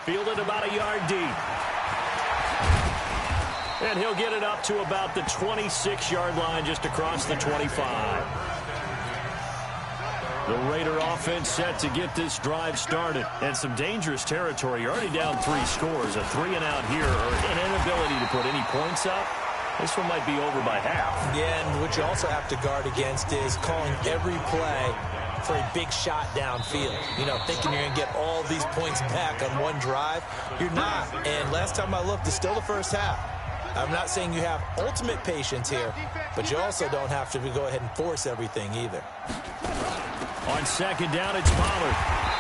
Fielded about a yard deep. And he'll get it up to about the 26-yard line, just across the 25. The Raider offense set to get this drive started. And some dangerous territory. You're already down 3 scores. A 3-and-out here, or an inability to put any points up. This one might be over by half. Yeah, and what you also have to guard against is calling every play for a big shot downfield. You know, thinking you're going to get all these points back on one drive. You're not. And last time I looked, it's still the first half. I'm not saying you have ultimate patience here, but you also don't have to go ahead and force everything either. On second down, it's Pollard.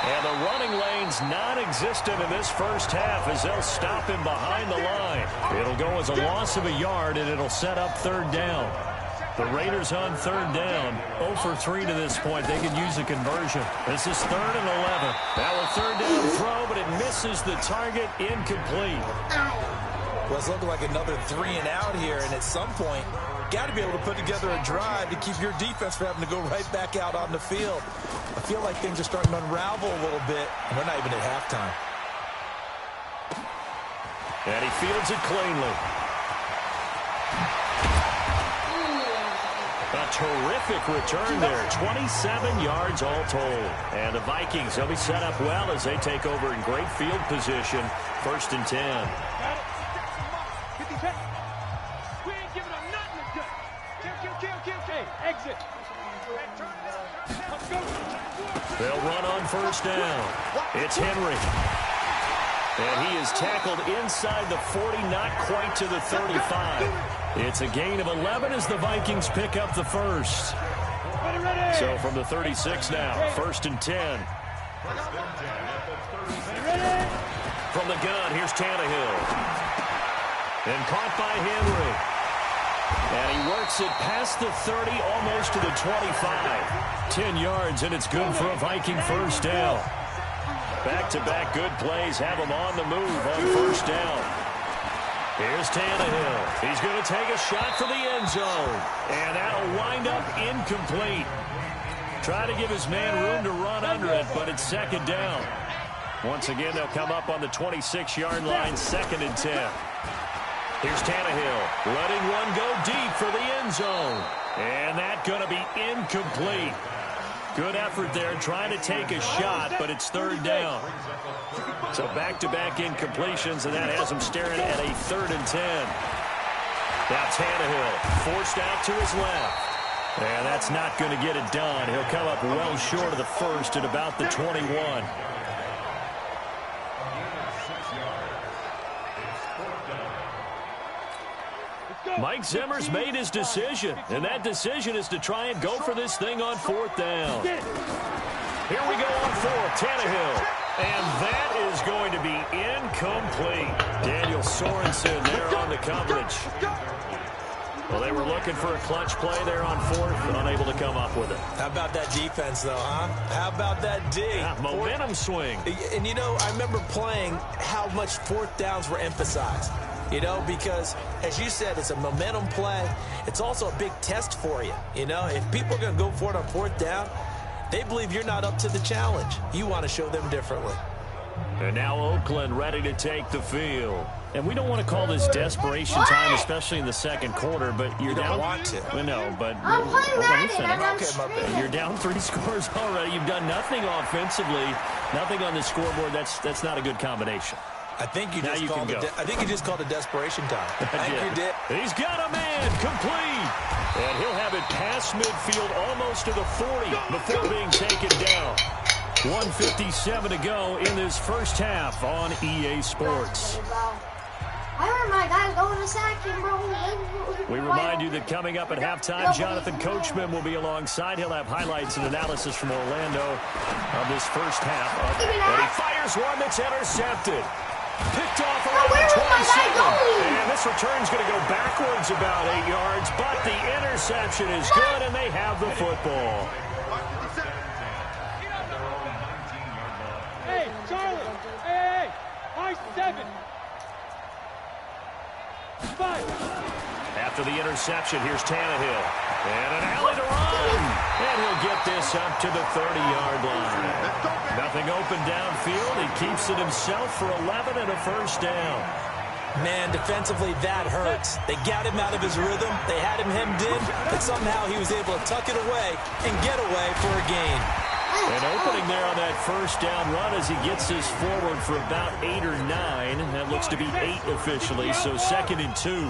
And the running lane's non-existent in this first half as they'll stop him behind the line. It'll go as a loss of a yard, and it'll set up third down. The Raiders on third down, 0 for 3 to this point. They could use a conversion. This is 3rd and 11. Now a third down throw, but it misses the target, incomplete. Well, it's looking like another 3-and-out here, and at some point, got to be able to put together a drive to keep your defense from having to go right back out on the field. I feel like things are starting to unravel a little bit, and we're not even at halftime. And he fields it cleanly. A terrific return there. 27 yards all told. And the Vikings, they'll be set up well as they take over in great field position. 1st and 10. They'll run on first down. It's Henry. And he is tackled inside the 40, not quite to the 35. It's a gain of 11 as the Vikings pick up the first. So from the 36 now, 1st and 10. From the gun, here's Tannehill. And caught by Henry. And he works it past the 30, almost to the 25. 10 yards, and it's good for a Viking first down. Back-to-back good plays have him on the move on first down. Here's Tannehill. He's going to take a shot for the end zone. And that'll wind up incomplete. Try to give his man room to run under it, but it's 2nd down. Once again, they'll come up on the 26-yard line, 2nd and 10. Here's Tannehill, letting one go deep for the end zone. And that's going to be incomplete. Good effort there, trying to take a shot, but it's 3rd down. So back-to-back incompletions, and that has him staring at a 3rd and 10. Now Tannehill, forced out to his left. And that's not going to get it done. He'll come up well short of the first at about the 21. Mike Zimmer's made his decision, and that decision is to try and go for this thing on 4th down. Here we go on 4th, Tannehill. And that is going to be incomplete. Daniel Sorensen there on the coverage. Well, they were looking for a clutch play there on 4th, unable to come up with it. How about that defense, though, huh? How about that D? Yeah, momentum swing. And, you know, I remember playing how much 4th downs were emphasized. You know, because, as you said, it's a momentum play. It's also a big test for you. You know, if people are going to go for it on 4th down, they believe you're not up to the challenge. You want to show them differently. And now Oakland ready to take the field. And we don't want to call this desperation time, especially in the 2nd quarter, but you're down. Don't want to. Well, no, but you're down 3 scores already. You've done nothing offensively, nothing on the scoreboard. That's not a good combination. I think you just called it desperation time. I think you did. He's got a man complete. And he'll have it past midfield almost to the 40 before being taken down. 1:57 to go in this first half on EA Sports. I heard my guys going to sack him, bro. We remind you that coming up at halftime, Jonathan Coachman will be alongside. He'll have highlights and analysis from Orlando of this first half. And he fires one that's intercepted. Picked off around the 27. And this return's going to go backwards about 8 yards, but the interception is good, and they have the football. Hey, Charlie. Hey. High 7. 5. after the interception. Here's Tannehill. And an alley to run. And he'll get this up to the 30-yard line. Nothing open downfield. He keeps it himself for 11 and a first down. Man, defensively, that hurts. They got him out of his rhythm. They had him hemmed in, but somehow he was able to tuck it away and get away for a gain. An opening there on that first down run as he gets this forward for about 8 or 9. That looks to be 8 officially, so 2nd and 2.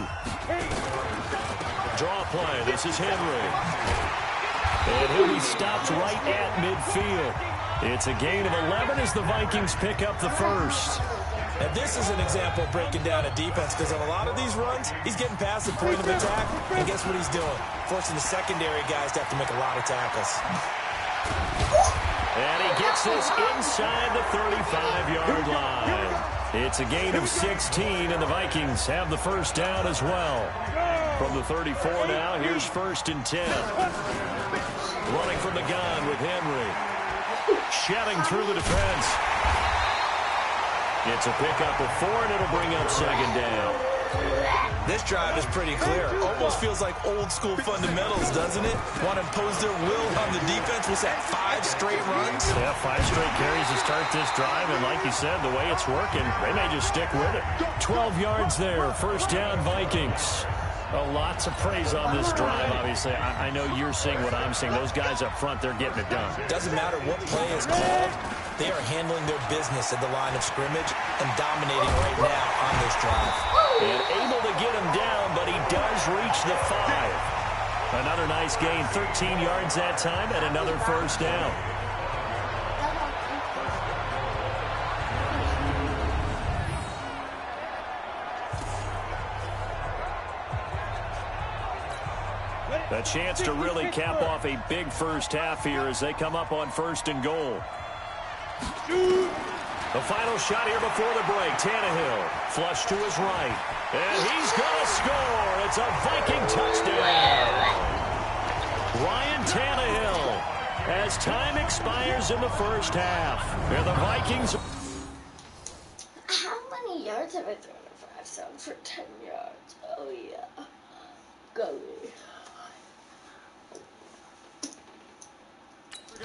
Draw play. This is Henry. And he'll be stopped right at midfield. It's a gain of 11 as the Vikings pick up the first. And this is an example of breaking down a defense, because on a lot of these runs, he's getting past the point of attack, and guess what he's doing? Forcing the secondary guys to have to make a lot of tackles. And he gets this inside the 35-yard line. It's a gain of 16, and the Vikings have the first down as well. From the 34 now, here's 1st and 10. Running from the gun with Henry. Shedding through the defense. It's a pickup of 4, and it'll bring up 2nd down. This drive is pretty clear. Almost feels like old-school fundamentals, doesn't it? Want to impose their will on the defense. What's that, 5 straight runs? Yeah, 5 straight carries to start this drive, and like you said, the way it's working, they may just stick with it. 12 yards there, first down Vikings. Lots of praise on this drive, obviously. I know you're seeing what I'm seeing. Those guys up front, they're getting it done. Doesn't matter what play is called. They are handling their business at the line of scrimmage and dominating right now on this drive. And able to get him down, but he does reach the 5. Another nice gain, 13 yards that time, and another first down. A chance to really cap off a big first half here as they come up on 1st and goal. The final shot here before the break. Tannehill flush to his right. And he's going to score. It's a Viking touchdown. Ryan Tannehill as time expires in the first half. And the Vikings. How many yards have I thrown a 5-7 for 10 yards? Oh, yeah. Go.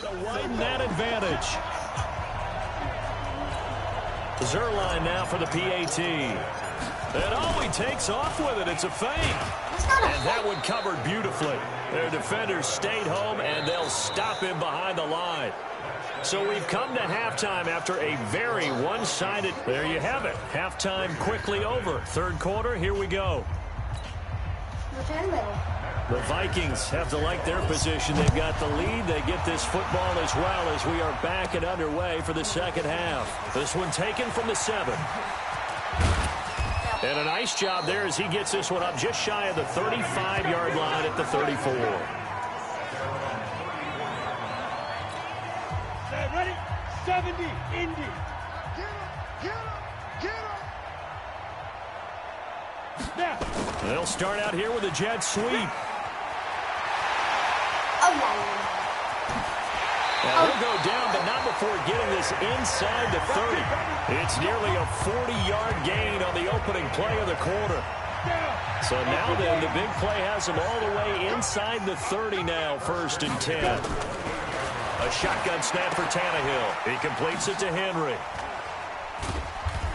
To widen that advantage. Zerline now for the PAT. And oh, he takes off with it. It's a fake. And that one covered beautifully. Their defenders stayed home, and they'll stop him behind the line. So we've come to halftime after a very one-sided. There you have it. Halftime quickly over. 3rd quarter, here we go. The Vikings have to like their position. They've got the lead. They get this football as well as we are back and underway for the second half. This one taken from the 7. And a nice job there as he gets this one up just shy of the 35-yard line at the 34. Okay, ready? 70, Indy. Get him. Now. They'll start out here with a jet sweep. And he'll go down, but not before getting this inside the 30. It's nearly a 40-yard gain on the opening play of the quarter. So now then, the big play has him all the way inside the 30 now, 1st and 10. A shotgun snap for Tannehill. He completes it to Henry.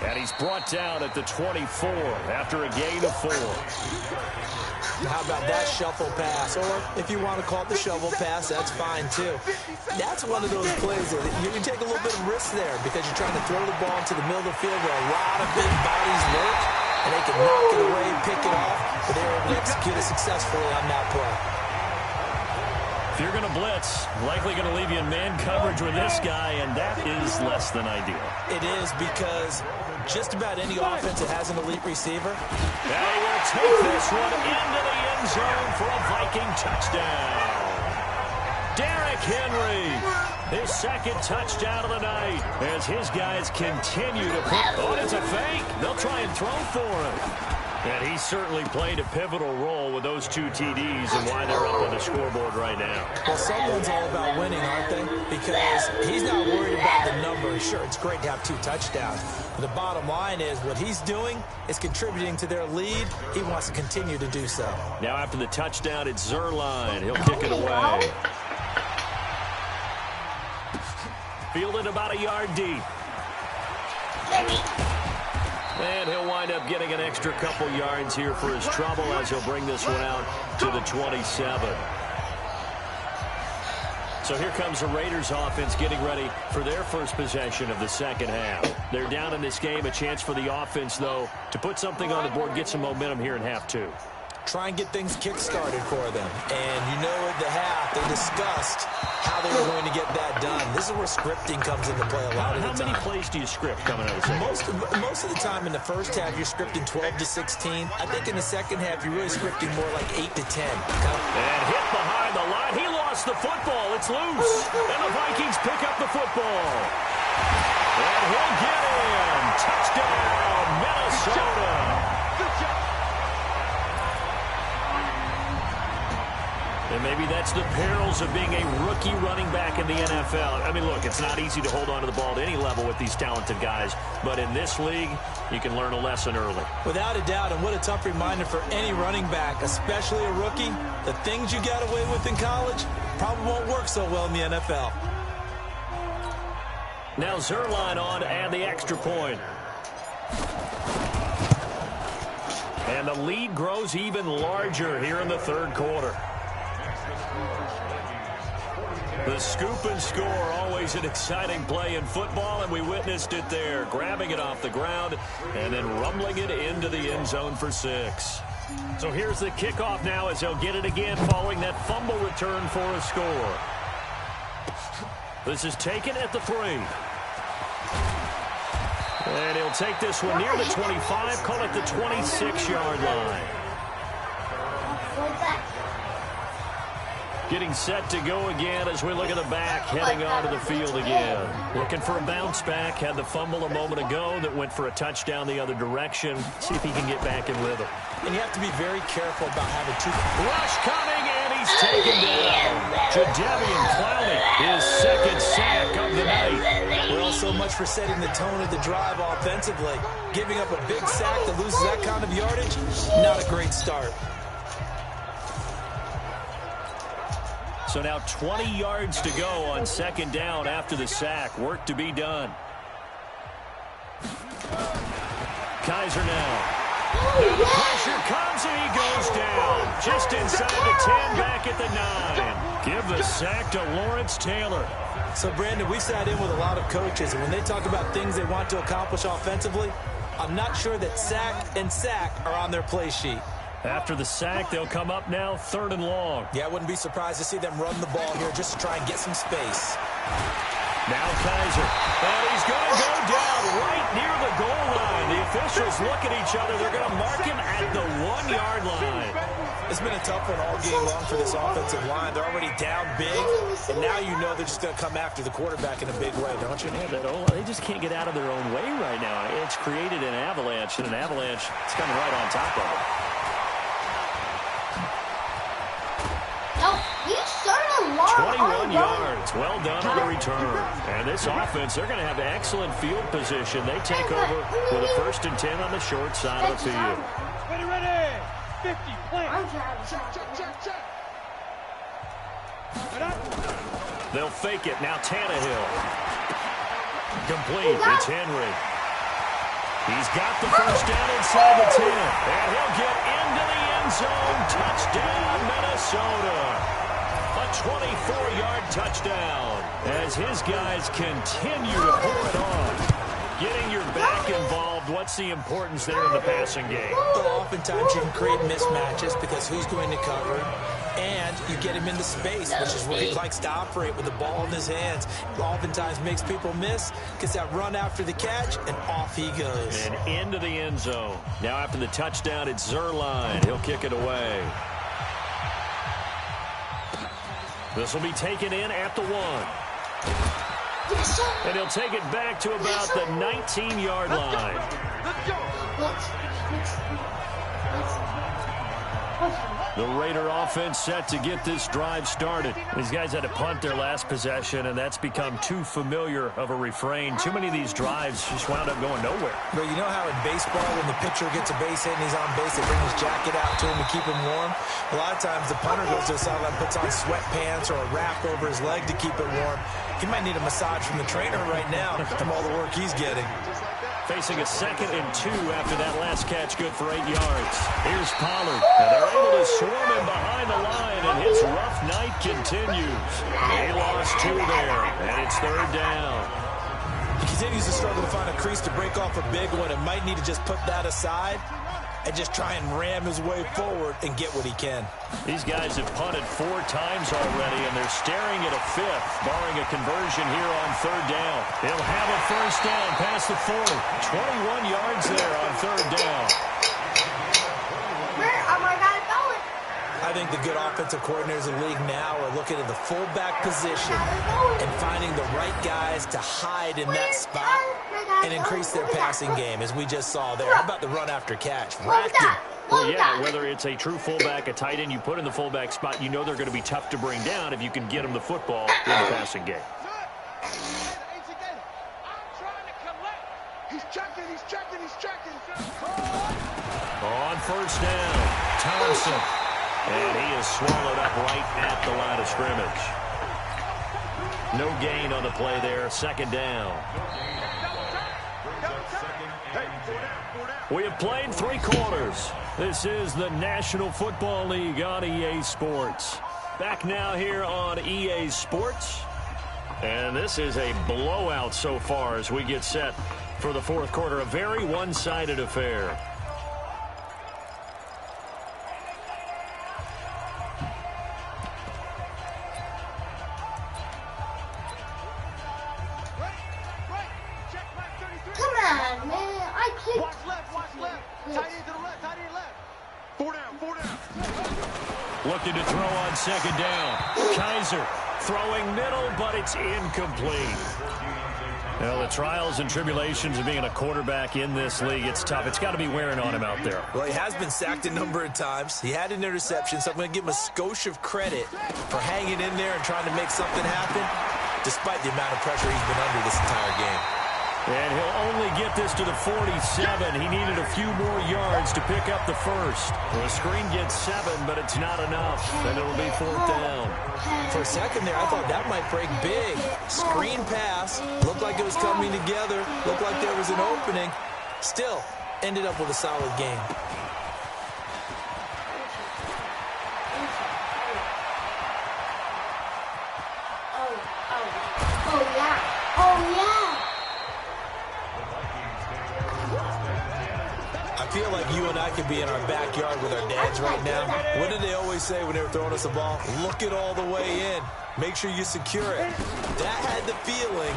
And he's brought down at the 24 after a gain of 4. How about that shuffle pass? Or if you want to call it the shovel pass, that's fine too. That's one of those plays that you can take a little bit of risk there because you're trying to throw the ball into the middle of the field where a lot of big bodies lurk, and they can knock it away, pick it off, but they were able to execute it successfully on that play. If you're going to blitz, likely going to leave you in man coverage with this guy, and that is less than ideal. It is, because just about any offense that has an elite receiver. Now he will take this one into the end zone for a Viking touchdown. Derrick Henry, his 2nd touchdown of the night, as his guys continue to put. Oh, it's a fake. They'll try and throw for him. And he certainly played a pivotal role with those 2 TDs and why they're up on the scoreboard right now. Well, someone's all about winning, aren't they? Because he's not worried about the number. Sure, it's great to have 2 touchdowns. But the bottom line is what he's doing is contributing to their lead. He wants to continue to do so. Now after the touchdown, it's Zerline. He'll kick it away. Fielded about a yard deep. And he'll wind up getting an extra couple yards here for his trouble as he'll bring this one out to the 27. So here comes the Raiders offense getting ready for their first possession of the second half. They're down in this game. A chance for the offense, though, to put something on the board, get some momentum here in half 2. Try and get things kick-started for them. And you know at the half, they discussed how they were going to get that done. This is where scripting comes into play a lot of the time. How many plays do you script coming out of the second? Most of the time in the first half, you're scripting 12 to 16. I think in the second half, you're really scripting more like 8 to 10. And hit behind the line. He lost the football. It's loose. And the Vikings pick up the football. And he'll get in. Touchdown, Minnesota. And maybe that's the perils of being a rookie running back in the NFL. I mean, look, it's not easy to hold on to the ball at any level with these talented guys. But in this league, you can learn a lesson early. Without a doubt, and what a tough reminder for any running back, especially a rookie. The things you got away with in college probably won't work so well in the NFL. Now Zerline on to add the extra point. And the lead grows even larger here in the third quarter. The scoop and score, always an exciting play in football, and we witnessed it there, grabbing it off the ground and then rumbling it into the end zone for 6. So here's the kickoff now as they'll get it again following that fumble return for a score. This is taken at the 3. And he'll take this one near the 25, call it the 26-yard line. Getting set to go again as we look at the back, heading onto the field again. Looking for a bounce back. Had the fumble a moment ago that went for a touchdown the other direction. See if he can get back in rhythm. And you have to be very careful about having 2. Rush coming, and he's taken down. Jadeveon Clowney, his second sack of the night. Well, so much for setting the tone of the drive offensively. Giving up a big sack that loses that kind of yardage, not a great start. So now 20 yards to go on second down after the sack. Work to be done. Kaiser now. Now the pressure comes and he goes down. Just inside the 10, back at the 9. Give the sack to Lawrence Taylor. So, Brandon, we sat in with a lot of coaches, and when they talk about things they want to accomplish offensively, I'm not sure that sack and sack are on their play sheet. After the sack, they'll come up now 3rd and long. Yeah, I wouldn't be surprised to see them run the ball here just to try and get some space. Now Kaiser. And he's going to go down right near the goal line. The officials look at each other. They're going to mark him at the 1-yard line. It's been a tough one all game long for this offensive line. They're already down big, and now you know they're just going to come after the quarterback in a big way, don't you? Yeah, they just can't get out of their own way right now. It's created an avalanche, and an avalanche is coming right on top of it. You started a lot. 21 yards. Well done on the return. And this offense, they're going to have excellent field position. They take over with a 1st and 10 on the short side of the field. Ready. 50, plant. Check. They'll fake it. Now Tannehill. Complete. It's Henry. He's got the first down inside the 10. And he'll get into the end zone. Touchdown, Minnesota. A 24-yard touchdown as his guys continue to pour it on. Getting your back involved, what's the importance there in the passing game? Well, oftentimes you can create mismatches because who's going to cover, and you get him into space, which is where he likes to operate with the ball in his hands. Oftentimes makes people miss, gets that run after the catch, and off he goes. And into the end zone. Now after the touchdown, it's Zerline. He'll kick it away. This will be taken in at the 1. And he'll take it back to about the 19-yard line. The Raider offense set to get this drive started. These guys had to punt their last possession, and that's become too familiar of a refrain. Too many of these drives just wound up going nowhere. But you know how in baseball, when the pitcher gets a base hit and he's on base, they bring his jacket out to him to keep him warm? A lot of times the punter goes to the sideline, puts on sweatpants or a wrap over his leg to keep it warm. He might need a massage from the trainer right now from all the work he's getting. Facing a 2nd and 2 after that last catch, good for 8 yards. Here's Pollard, and they're able to swarm him behind the line, and his rough night continues. He lost 2 there, and it's 3rd down. He continues to struggle to find a crease to break off a big one and might need to just put that aside and just try and ram his way forward and get what he can. These guys have punted 4 times already, and they're staring at a 5th, barring a conversion here on 3rd down. They'll have a 1st down past the 40. 21 yards there on 3rd down. Where am I going? I think the good offensive coordinators in the league now are looking at the fullback position and finding the right guys to hide in that spot and increase their passing game, as we just saw there. How about the run after catch? Racked him. Well, yeah, whether it's a true fullback, a tight end, you put in the fullback spot, you know they're going to be tough to bring down if you can get them the football in the passing game. He's checking. On 1st down, Thompson. And he is swallowed up right at the line of scrimmage. No gain on the play there, 2nd down. We have played 3 quarters. This is the National Football League on EA Sports. Back now here on EA Sports. And this is a blowout so far as we get set for the 4th quarter. A very one-sided affair. Looking to throw on 2nd down. Kaiser throwing middle, but it's incomplete. Well, the trials and tribulations of being a quarterback in this league, it's tough. It's got to be wearing on him out there. Well, he has been sacked a number of times. He had an interception, so I'm going to give him a skosh of credit for hanging in there and trying to make something happen, despite the amount of pressure he's been under this entire game. And he'll only get this to the 47. He needed a few more yards to pick up the 1st. Well, the screen gets 7, but it's not enough, and it'll be 4th down. For a second there, I thought that might break big. Screen pass. Looked like it was coming together. Looked like there was an opening. Still, ended up with a solid game. I feel like you and I could be in our backyard with our dads right now. What did they always say when they were throwing us a ball? Look it all the way in. Make sure you secure it. That had the feeling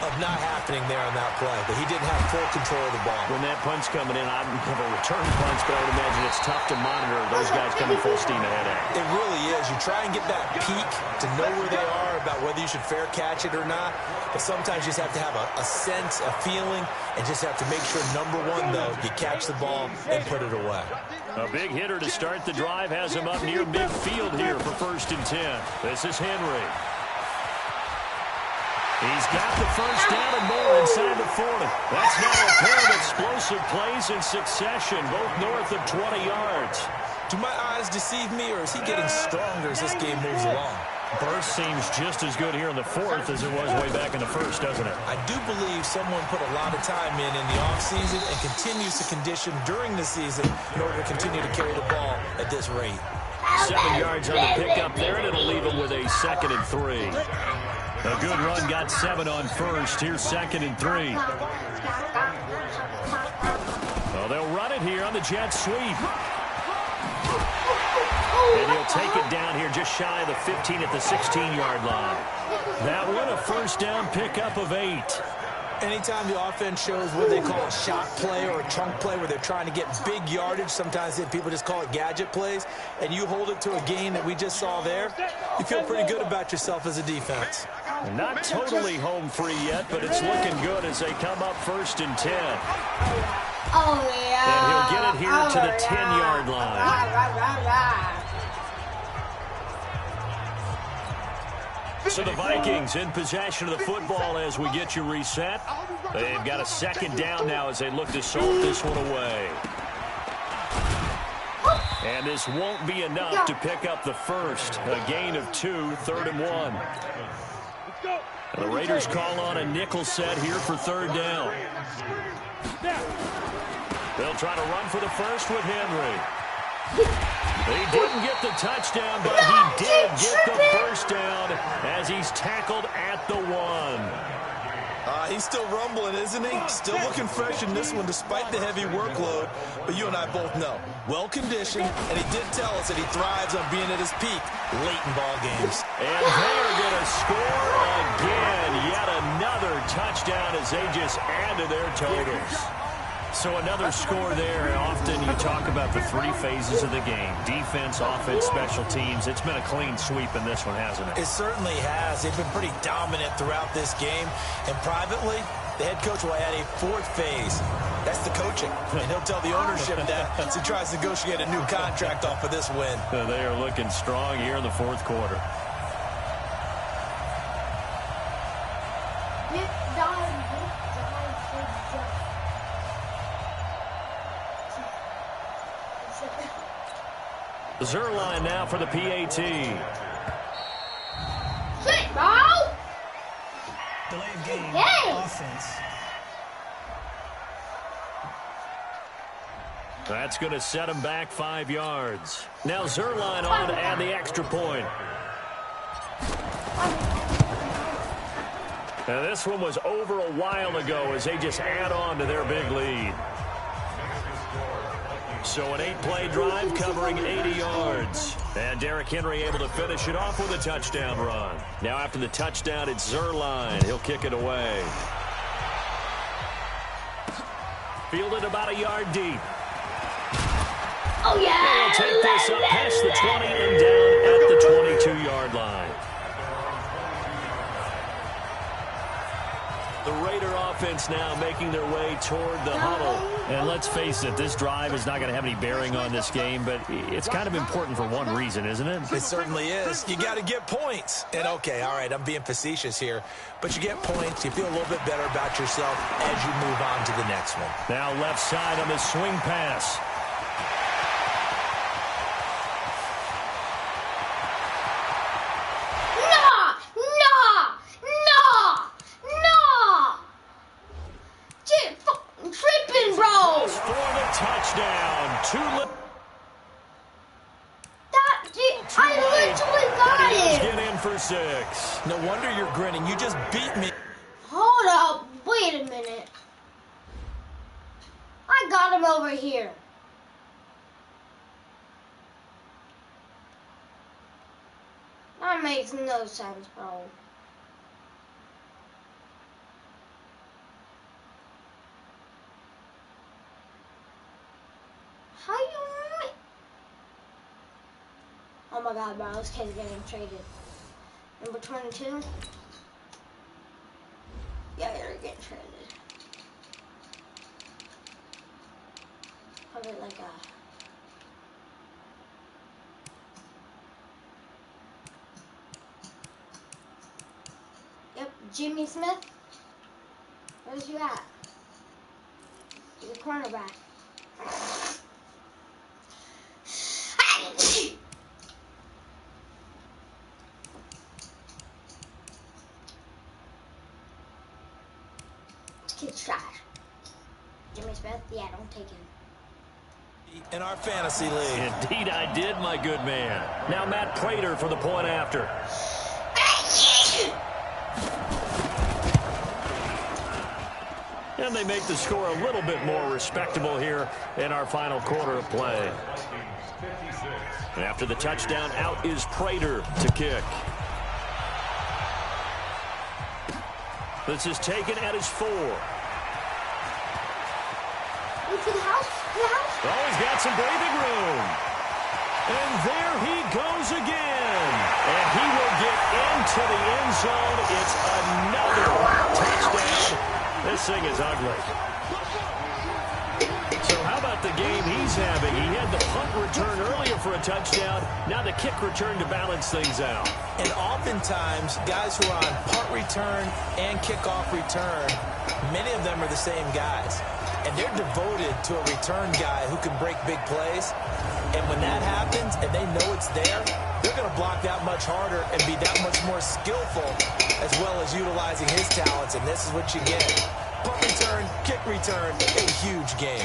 of not happening there on that play, but he didn't have full control of the ball. When that punch coming in, I don't have a return punch, but I would imagine it's tough to monitor those guys coming full steam ahead at. It really is. You try and get that peek to know where they are, about whether you should fair catch it or not, but sometimes you just have to have a sense, a feeling, and just have to make sure, number one, though, you catch the ball and put it away. A big hitter to start the drive has him up near midfield here for 1st and 10. This is Henry. He's got the 1st down and more inside the 40. That's now a pair of explosive plays in succession, both north of 20 yards. Do my eyes deceive me, or is he getting stronger as this game moves along? Burst seems just as good here in the 4th as it was way back in the 1st, doesn't it? I do believe someone put a lot of time in the offseason and continues to condition during the season in order to continue to carry the ball at this rate. 7 yards on the pickup there, and it'll leave him with a 2nd and 3. A good run got 7 on 1st. Here's 2nd and 3. Well, they'll run it here on the jet sweep. And he'll take it down here just shy of the 15 at the 16-yard line. That one a 1st down pickup of 8. Anytime the offense shows what they call a shot play or a chunk play where they're trying to get big yardage, sometimes people just call it gadget plays, and you hold it to a gain that we just saw there, you feel pretty good about yourself as a defense. Not totally home free yet, but it's looking good as they come up 1st and 10. Oh, yeah. And he'll get it here to the 10-yard line. So the Vikings in possession of the football as we get you reset. They've got a second down now as they look to salt this one away. And this won't be enough to pick up the first. A gain of 2, 3rd and 1. And the Raiders call on a nickel set here for 3rd down. They'll try to run for the first with Henry. He didn't get the touchdown, but he did get the first down as he's tackled at the 1. He's still rumbling, isn't he? Still looking fresh in this one despite the heavy workload. But you and I both know, well-conditioned, and he did tell us that he thrives on being at his peak late in ball games. And they are going to score again. Yet another touchdown as they just add to their totals. So another score there. Often you talk about the 3 phases of the game. Defense, offense, special teams. It's been a clean sweep in this one, hasn't it? It certainly has. They've been pretty dominant throughout this game. And privately, the head coach will add a 4th phase. That's the coaching. And he'll tell the ownership that as he tries to negotiate a new contract off of this win. They are looking strong here in the 4th quarter. Zerline now for the PAT. Sit, ball. Delay of game. Offense. That's going to set him back 5 yards. Now Zerline on to add the extra point. Now this one was over a while ago as they just add on to their big lead. So an 8-play drive covering 80 yards. And Derrick Henry able to finish it off with a touchdown run. Now after the touchdown, it's Zerline. He'll kick it away. Fielded about a yard deep. Oh, yeah. They'll take this up past the 20 and down at the 22-yard line. The Raider offense now making their way toward the huddle. And let's face it, this drive is not going to have any bearing on this game, but it's kind of important for one reason, isn't it? It certainly is. You got to get points. And, okay, all right, I'm being facetious here. But you get points, you feel a little bit better about yourself as you move on to the next one. Now left side on the swing pass. For 6. No wonder you're grinning. You just beat me. Hold up. Wait a minute. I got him over here. That makes no sense, bro. How you... Oh my god, bro. This kid's getting traded. Number 22? Yeah, you're getting traded. Probably like a... Yep, Jimmy Smith. Where's you at? He's a cornerback. Kid's trash. Jimmy Smith? Yeah, don't take him. In our fantasy league. Indeed I did, my good man. Now Matt Prater for the point after. And they make the score a little bit more respectable here in our final quarter of play. And after the touchdown, out is Prater to kick. This is taken at his 4. To the house. Oh, he's got some breathing room. And there he goes again. And he will get into the end zone. It's another touchdown. This thing is ugly. the game he's having. He had the punt return earlier for a touchdown. Now the kick return to balance things out. And oftentimes, guys who are on punt return and kickoff return, many of them are the same guys. And they're devoted to a return guy who can break big plays. And when that happens and they know it's there, they're going to block that much harder and be that much more skillful as well as utilizing his talents. And this is what you get. Punt return, kick return, a huge game.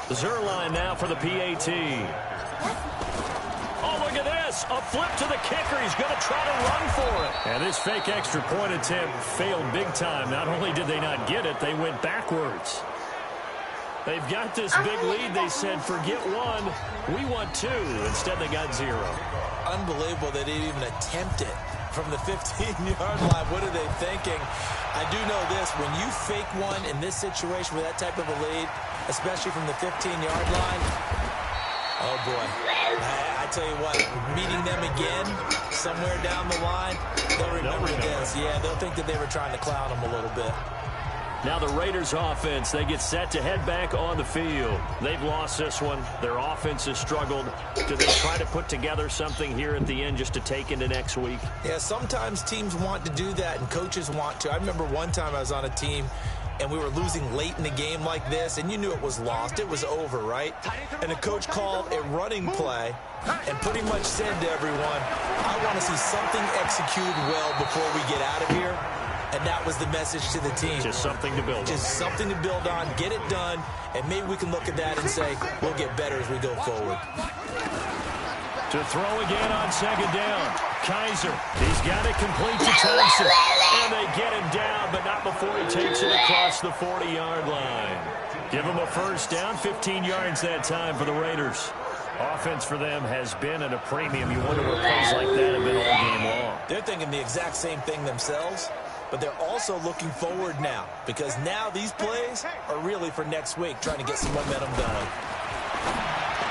The Zerline now for the PAT. Oh, look at this. A flip to the kicker. He's going to try to run for it. And this fake extra point attempt failed big time. Not only did they not get it, they went backwards. They've got this big lead. They said, forget one. We want two. Instead, they got zero. Unbelievable they didn't even attempt it from the 15-yard line. What are they thinking? I do know this. When you fake one in this situation with that type of a lead, especially from the 15-yard line, oh, boy. I tell you what, meeting them again somewhere down the line, they'll remember this. Yeah, they'll think that they were trying to clown them a little bit. Now the Raiders offense, they get set to head back on the field. They've lost this one. Their offense has struggled. Do they try to put together something here at the end just to take into next week? Yeah, sometimes teams want to do that and coaches want to. I remember one time I was on a team and we were losing late in the game like this, and you knew it was lost. It was over, right? And the coach called a running play and pretty much said to everyone, I want to see something executed well before we get out of here. And that was the message to the team. Just something to build on. Just something to build on, get it done, and maybe we can look at that and say, we'll get better as we go forward. To throw again on second down. Kaiser, he's got it complete to Thompson. And they get him down, but not before he takes it across the 40-yard line. Give him a first down, 15 yards that time for the Raiders. Offense for them has been at a premium. You wonder what plays like that have been all game long. They're thinking the exact same thing themselves, but they're also looking forward now because now these plays are really for next week, trying to get some momentum going.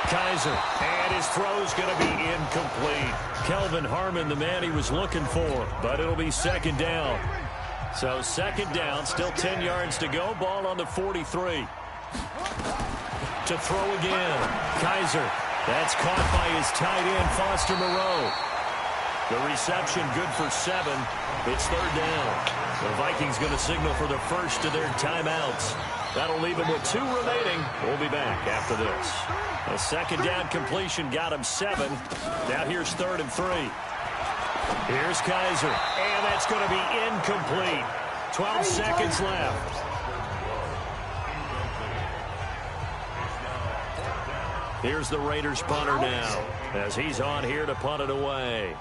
Kaiser, and his throw's going to be incomplete. Kelvin Harmon, the man he was looking for, but it'll be second down. So second down, still 10 yards to go. Ball on the 43. To throw again. Kaiser, that's caught by his tight end, Foster Moreau. The reception good for 7. It's third down. The Vikings going to signal for the first of their timeouts. That'll leave them with 2 remaining. We'll be back after this. A second down completion got him 7. Now here's 3rd and 3. Here's Kaiser. And that's going to be incomplete. 12 seconds left. Here's the Raiders punter now as he's on here to punt it away.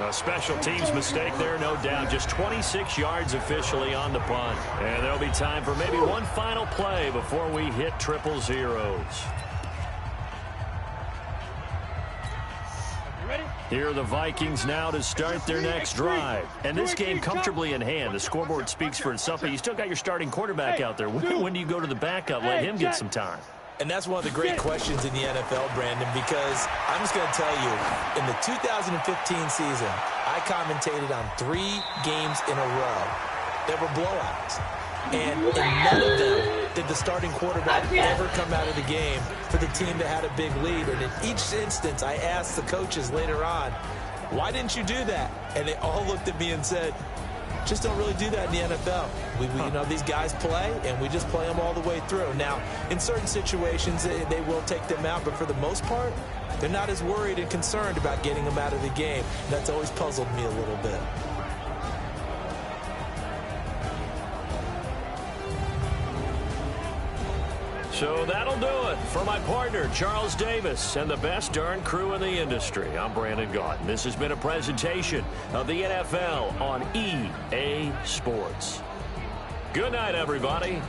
A special teams mistake there, no doubt. Just 26 yards officially on the punt. And there'll be time for maybe one final play before we hit triple zeros. Here are the Vikings now to start their next drive. And this game comfortably in hand. The scoreboard speaks for itself, but you still got your starting quarterback out there. When do you go to the backup? Let him get some time. And that's one of the great questions in the NFL, Brandon, because I'm just going to tell you, in the 2015 season, I commentated on 3 games in a row. There were blowouts. And in none of them did the starting quarterback ever come out of the game for the team that had a big lead. And in each instance, I asked the coaches later on, why didn't you do that? And they all looked at me and said, just don't really do that in the NFL. You know, these guys play, and we just play them all the way through. Now, in certain situations, they will take them out, but for the most part, they're not as worried and concerned about getting them out of the game. And that's always puzzled me a little bit. So that'll do it for my partner, Charles Davis, and the best darn crew in the industry. I'm Brandon Gaudin. This has been a presentation of the NFL on EA Sports. Good night, everybody.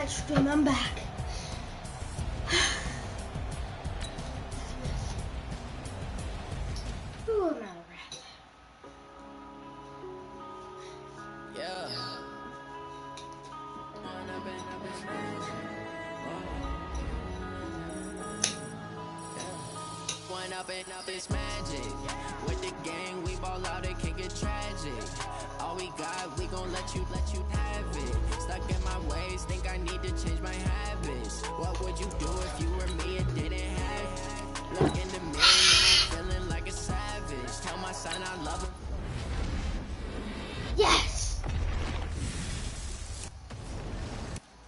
live stream. I'm back. Ooh, I'm out of breath. Yeah. One up and up is magic. With the gang, we ball out, it can get tragic. All we got, we gon' let you have it. Stuck in my ways, think I need to change my habits. What would you do if you were me and didn't have it? Look in the mirror, now I'm feeling like a savage. Tell my son I love him. Yes!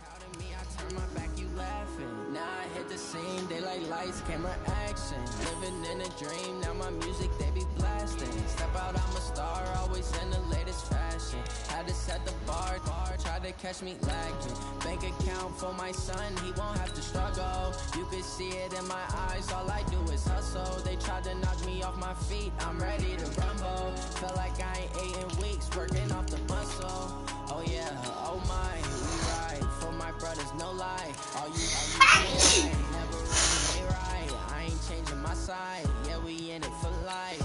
Proud of me, I turn my back, you laughing. Now I hit the scene, daylight lights, camera action. Living in a dream, now my music, they be blasting. Step out, I'm a star, always in the latest fashion. Had to set the bar, try to catch me lacking. Bank account for my son, he won't have to struggle. You can see it in my eyes, all I do is hustle. They tried to knock me off my feet, I'm ready to rumble. Felt like I ain't ate in weeks, working off the muscle. Oh yeah, oh my, we ride for my brothers, no lie. All you right, never really right. I ain't changing my side, yeah, we in it for life.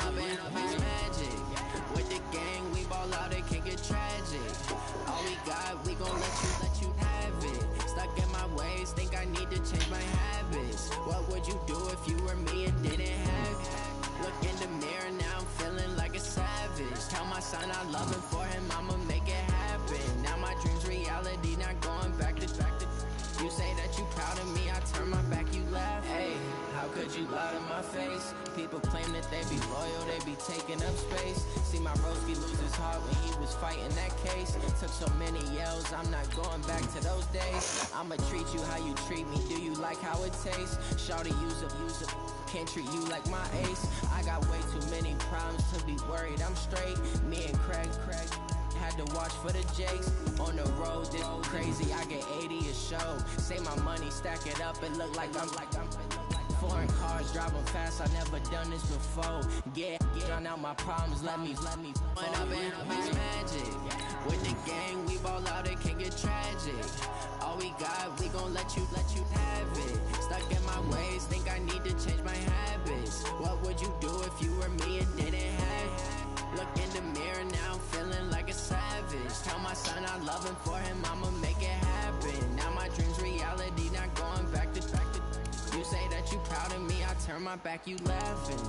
And up is magic. With the gang, we ball out, it can get tragic. All we got, we gon' let you have it. Stuck in my ways, think I need to change my habits. What would you do if you were me and didn't have it? Look in the mirror, now I'm feeling like a savage. Tell my son I love him, for him I'ma make it happen. Now my dream's reality, not going back to. You say that you proud of me, I turn my back, you laugh. Hey, how could you lie to my face? People claim that they be loyal, they be taking up space. See my broski lose his heart when he was fighting that case. Took so many yells, I'm not going back to those days. I'ma treat you how you treat me, do you like how it tastes? Shawty, use up, can't treat you like my ace. I got way too many problems to be worried, I'm straight. Me and Craig had to watch for the Jakes. On the road, this crazy, I get 80 a show. Say my money, stack it up, it look like I'm foreign cars, driving fast, I never done this before. Get drown out my problems, let me One up and up is magic. With the gang, we ball out, it can get tragic. All we got, we gon' let you have it. Stuck in my ways, think I need to change my habits. What would you do if you were me and didn't have it? Look in the mirror, now I'm feeling like a savage. Tell my son I love him, for him I'ma make it happen. Now my dream's reality, not going back to. You say that you proud of me, I turn my back, you laughing.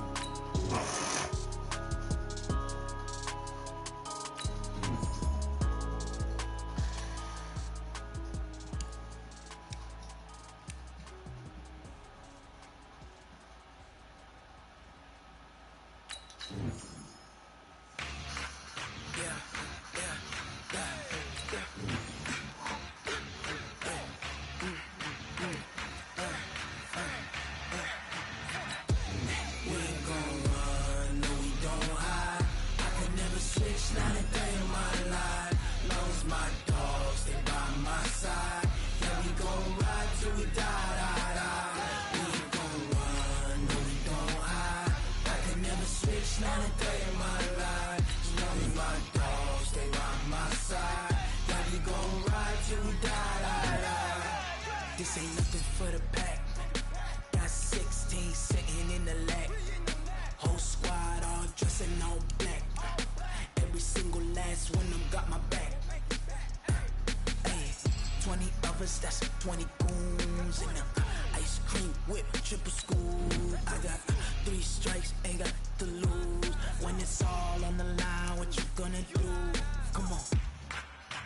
This ain't nothing for the pack. Got 16 sitting in the lap. Whole squad all dressing all black. Every single last one of them got my back. Hey, 20 of us, that's 20 goons in the ice cream whip, triple scoop. I got 3 strikes, ain't got to lose. When it's all on the line, what you gonna do? Come on,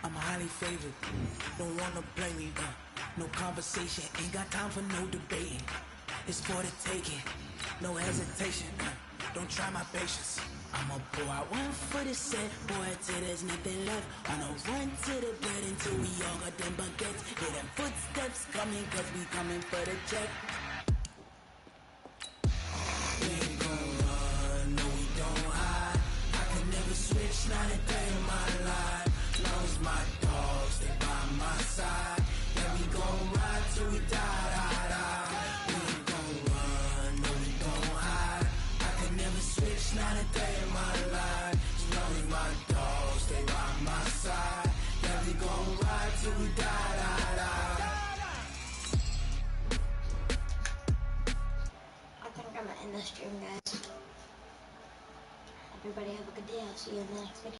I'm highly favored. Don't wanna play me, no conversation, ain't got time for no debating. It's for the taking, no hesitation. Don't try my patience. I'ma pour out one for the set, boy, till there's nothing left. I'ma run to the bed until we all got them buckets. Hear them footsteps coming, cause we coming for the check. We ain't gon' run, no we don't hide. I can never switch, not a day in my life. Long as my dogs, they by my side. Yeah, we gon' ride till we die. We ain't gon' run, no we don't hide. I can never switch, not a day in my life. As long as my dogs, they by my side. Yeah, we gon' ride till we die. stream, guys. Everybody have a good day. I'll see you in the next video.